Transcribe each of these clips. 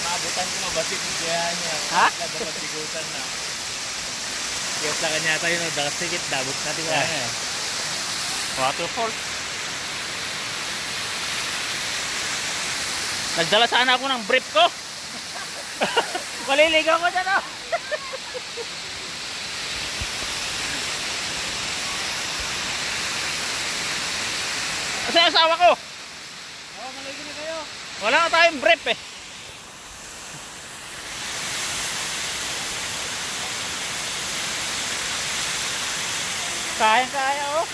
Maabutan ko mabasit niya niya. Ha? Dapat na. Kaya sa kanya tayo no, dakasikit dabot natin ko Yeah. Waterfall. Nagdala sana ako ng brief ko. Maliligaw ko dyan oh. Kasi asawa ko. Oo, maligo na kayo. Wala na tayong brief eh. Kaya oh.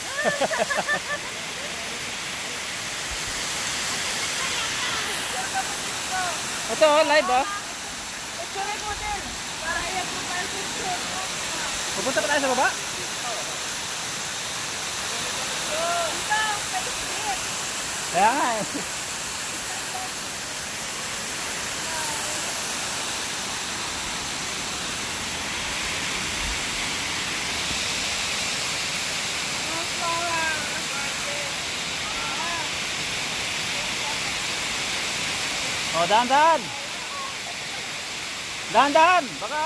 Ito oh, live oh. Picture mo din. Para iyak mo tayo picture. Pupunta pa tayo sa baba? Ito, Facebook. Kaya nga eh. Oh, dahan-dahan. Dahan-dahan. Baka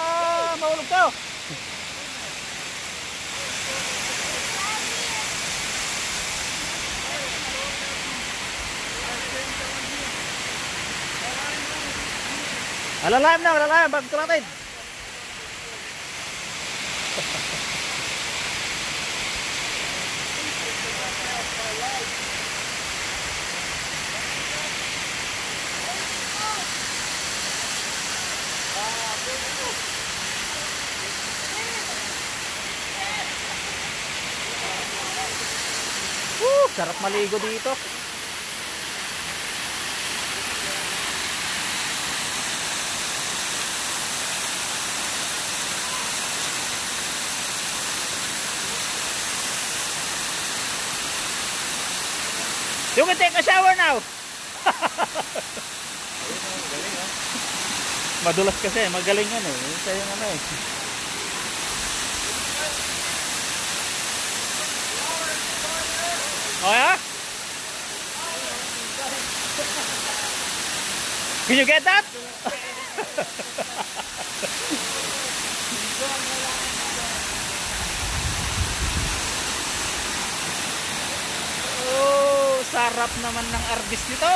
mahulog to. Alalayam na, alalayam. Bago natin. Sarap maligo dito. You can take a shower now. Madulas kasi, magaling yan eh. Ito yung ano eh. Oh yeah? Can you get that? Oh, sarap naman ng arbis nito.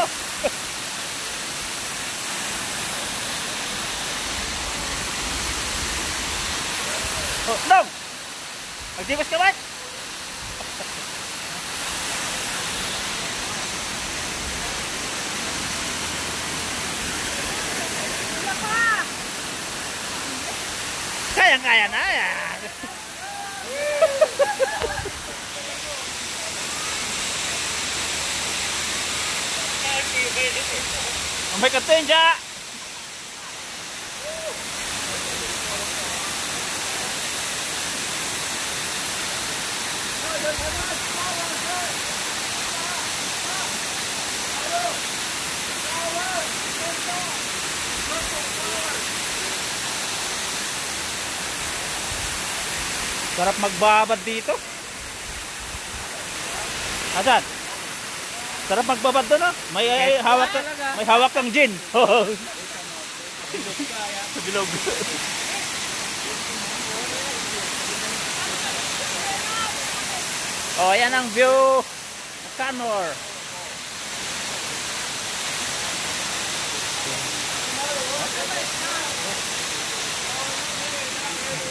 Oh, no! Magdiwas ka ba? Kaya na yan. May katin dyan. Sarap magbabad dito. Asan? Sarap magbabad doon oh. May hawak kang gin. Bilog. Oh, ayan ang view. Canor.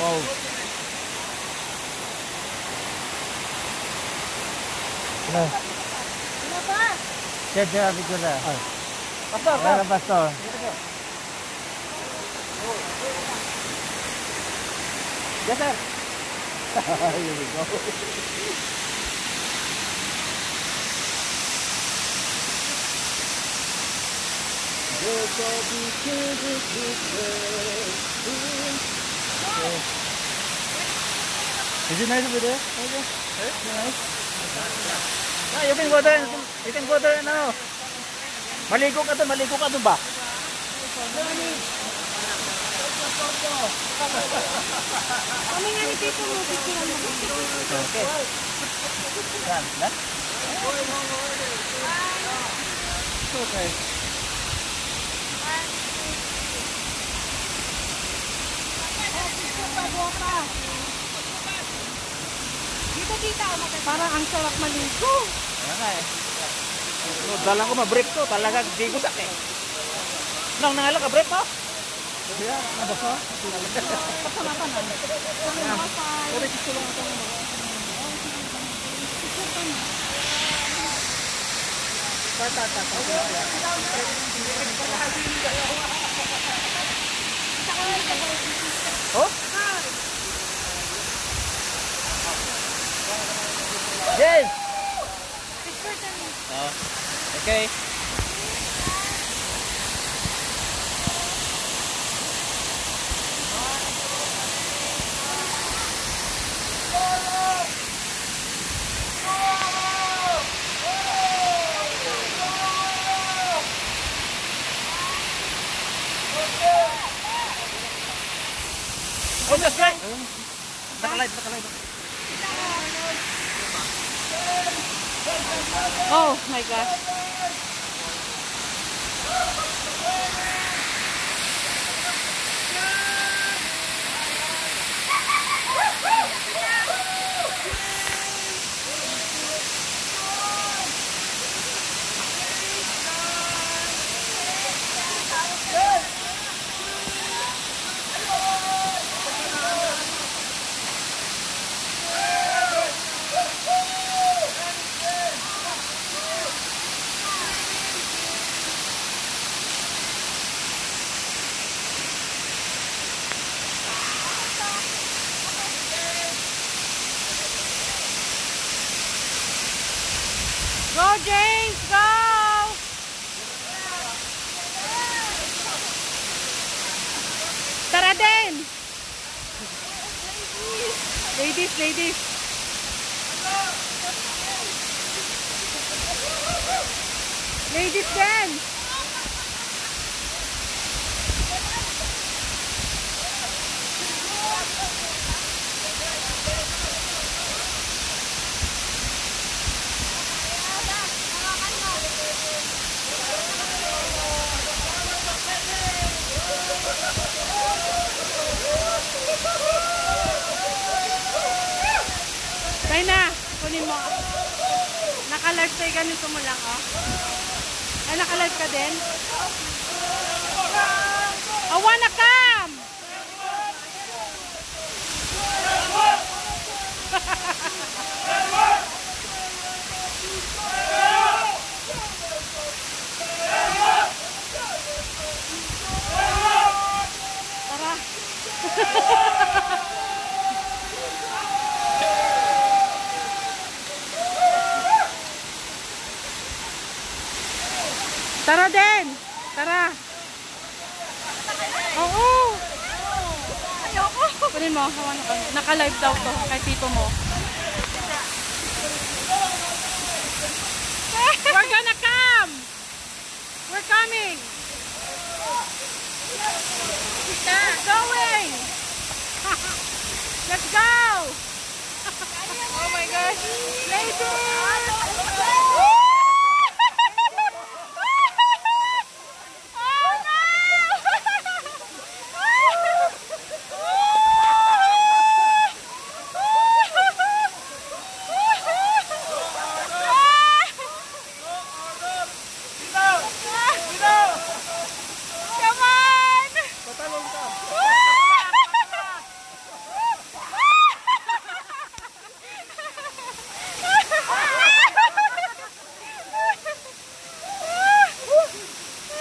Wow. Ano? Ano ba? Diyan, video na. Pastor, Ayan, pastor. Yes, sir. Here we go. Is it nice over there? Okay. Is it nice? Ah, you can go there. You can go there now. Maligo ka doon ba? Kami nga ni Tito mo, picture mo. Okay. Yan, yan. Okay. bota. Dito, tita. Parang ang sarap maligo. Ayan nga eh. No, dalang ko ma-brief to. Talagang di ko sak eh. Nang nangalang ka brief mo? Ayan, nabasa. Kasama ka na. Pero gusto lang ako. Oh? James! Oh, okay. Oh, that's right. Nakalive. Oh my gosh. Go, James! Go! Tara din! Ladies! Ladies din! Kaya na, kunin mo. Naka-live tayo, ganito mo lang, oh. Ay, naka-live ka din? I wanna come! Tara din! Tara! Oo! Ayoko! Kunin mo, naka-live daw to kay tito mo. We're gonna come! We're coming! We're going! Let's go! Oh my gosh! Ladies!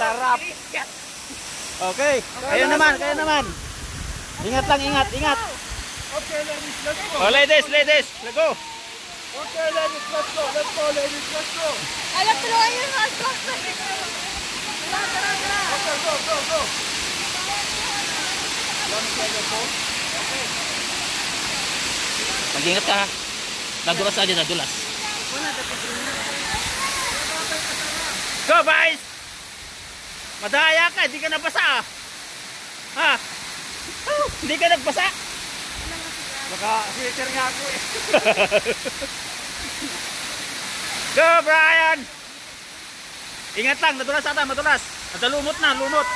Sarap. Okay. Kayo naman. Ingat lang, ingat. Okay, ladies, let's go. Oh, ladies, let's go. Okay, ladies, let's go. Let's go. Alam ko lang yun, let's go. Okay, go. Mag-ingat ka ha. Nadulas aja, nadulas. Go, boys! Madaya ka, hindi ka nabasa ah. Ha? Hindi ka nagbasa? Baka filter nga ako eh. Go, Brian! Ingat lang, nadulas ata, madulas. Lumot na, lumot.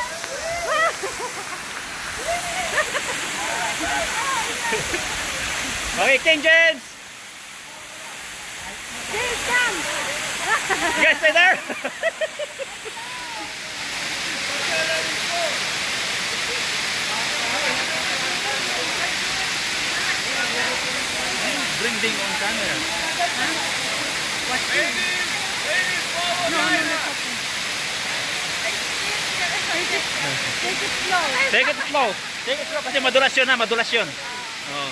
Okay, King James! James, come! You guys stay there? Bring ding on camera. What's this? No, no, no. Take it slow. Take it slow. Take it slow kasi madulas yun ha, madulas yun. Oh.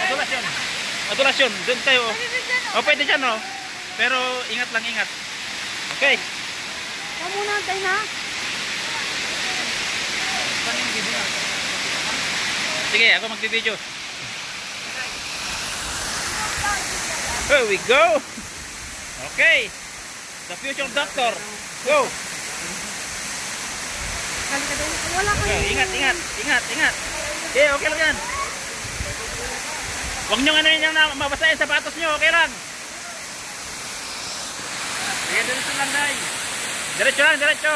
Madulas yun. Madulas yun. Doon tayo. Oh, pwede dyan oh. Pero ingat lang, ingat. Okay. Kamu muna, antay na. Sige, ako magbibideo. Here we go. Okay. The future doctor. Go. Wala ko Okay, yun. ingat, ingat, ingat, ingat. Okay, okay lang yan. Huwag nyo ano yun na mabasahin sapatos nyo, okay lang. Sige, diretso lang, Day. Diretso lang, diretso.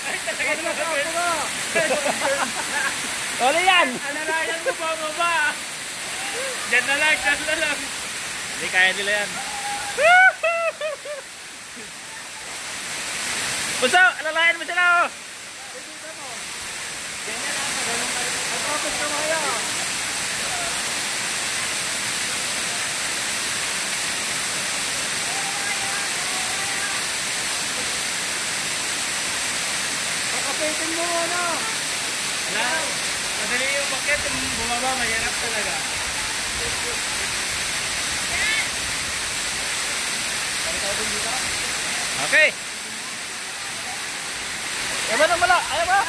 Ay, talaga naman sa ako mo. Oli yan. Alalayan mo ba, baba? Diyan na lang, diyan na lang. Hindi kaya nila yan. Puso, alalayan mo sila oh. Pakapitin mo muna. Wala. Madali yung bakit, bumaba, mahirap talaga. Okay. Ayaw ba nang mala? Ayaw ba?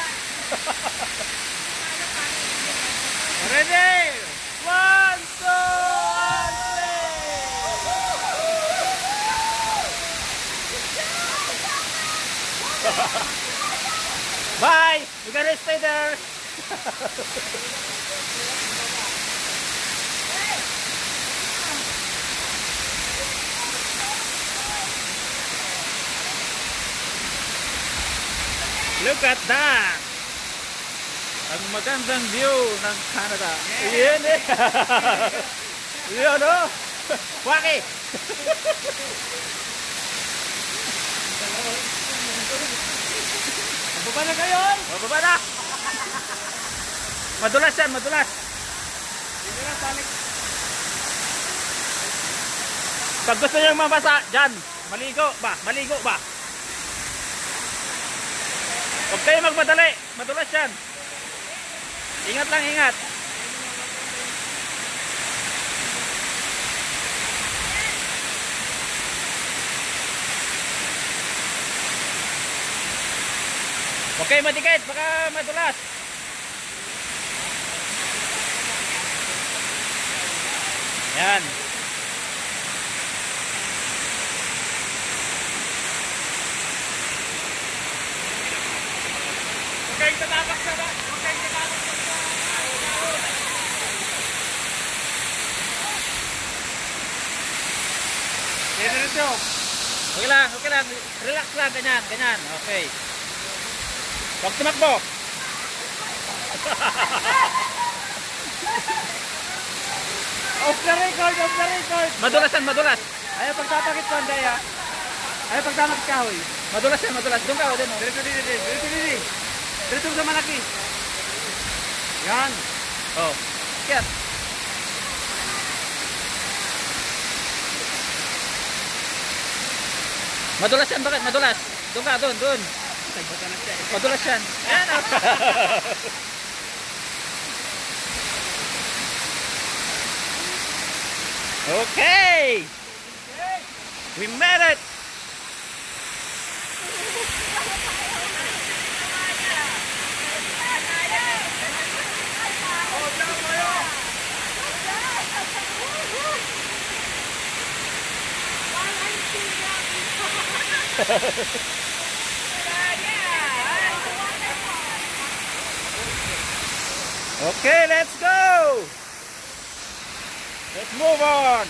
Ready? 1, 2, 3. Bye. You gotta stay there. Look at that. Ang magandang view ng Canada. Yan eh. Yan o. Waki. Baba na kayo! Bababa na. Madulas yan, madulas. Dito na, balik. Pag gusto nyo mabasa, dyan. Maligo ba? Maligo ba? Huwag kayo magmadali. Madulas yan. Ingat lang, ingat. Okay, madikit. Baka madulas. Yan. Okay, tatapak na ba? Okay, tatapak na ba? Dito. Okay lang, okay lang. Relax lang, ganyan, ganyan. Okay. Huwag tumakbo. Off the record, off the record. Madulas yan, madulas. Ayaw pagtapakit ko, Anday, ha? Ayaw pagtapakit ka, hoy. Madulas yan, madulas. Doon ka, o din. Dito, dito, dito, dito, dito. Dito sa malaki. Yan. Oh. Kiyat. Madulas yan, bakit? Madulas. Doon ka, doon, doon. Madulas yan. Yan, oh. Okay. We made it. Okay, let's go. Let's move on.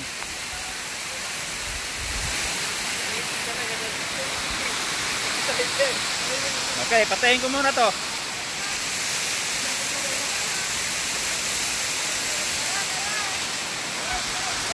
Okay, patayin ko muna to.